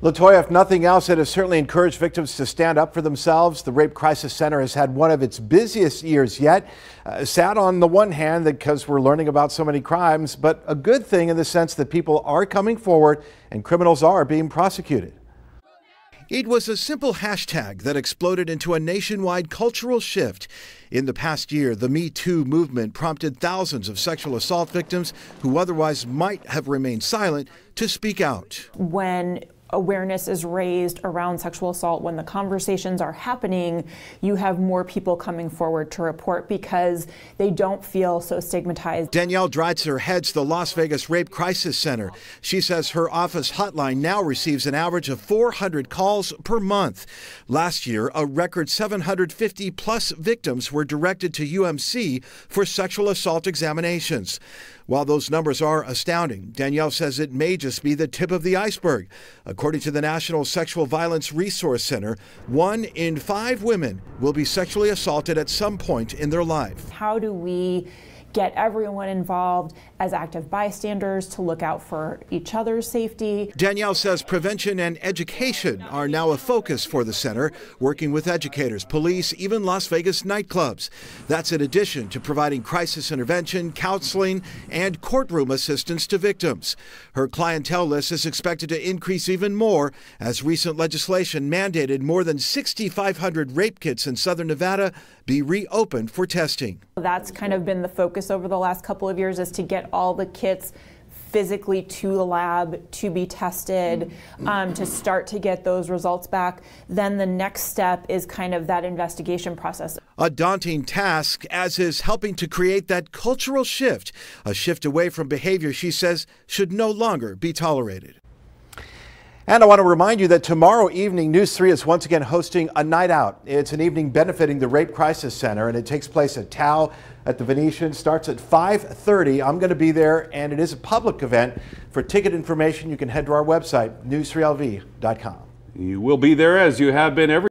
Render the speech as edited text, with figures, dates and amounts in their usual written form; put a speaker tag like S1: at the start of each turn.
S1: LaToya, if nothing else, it has certainly encouraged victims to stand up for themselves. The Rape Crisis Center has had one of its busiest years yet. Sad on the one hand because we're learning about so many crimes, but a good thing in the sense that people are coming forward and criminals are being prosecuted. It was a simple hashtag that exploded into a nationwide cultural shift. In the past year, the Me Too movement prompted thousands of sexual assault victims who otherwise might have remained silent to speak out.
S2: When awareness is raised around sexual assault, when the conversations are happening, you have more people coming forward to report because they don't feel so stigmatized.
S1: Danielle Dreitzer heads the Las Vegas Rape Crisis Center. She says her office hotline now receives an average of 400 calls per month. Last year, a record 750 plus victims were directed to UMC for sexual assault examinations. While those numbers are astounding, Danielle says it may just be the tip of the iceberg. According to the National Sexual Violence Resource Center, 1 in 5 women will be sexually assaulted at some point in their life.
S2: How do we get everyone involved as active bystanders to look out for each other's safety?
S1: Danielle says prevention and education are now a focus for the center, working with educators, police, even Las Vegas nightclubs. That's in addition to providing crisis intervention, counseling, and courtroom assistance to victims. Her clientele list is expected to increase even more as recent legislation mandated more than 6,500 rape kits in southern Nevada be reopened for testing.
S2: That's kind of been the focus over the last couple of years, is to get all the kits physically to the lab to be tested, to start to get those results back. Then the next step is kind of that investigation process.
S1: A daunting task, as is helping to create that cultural shift, a shift away from behavior she says should no longer be tolerated. And I want to remind you that tomorrow evening, News 3 is once again hosting a night out. It's an evening benefiting the Rape Crisis Center, and it takes place at Tao at the Venetian. Starts at 5:30. I'm going to be there, and it is a public event. For ticket information, you can head to our website, news3lv.com.
S3: You will be there as you have been every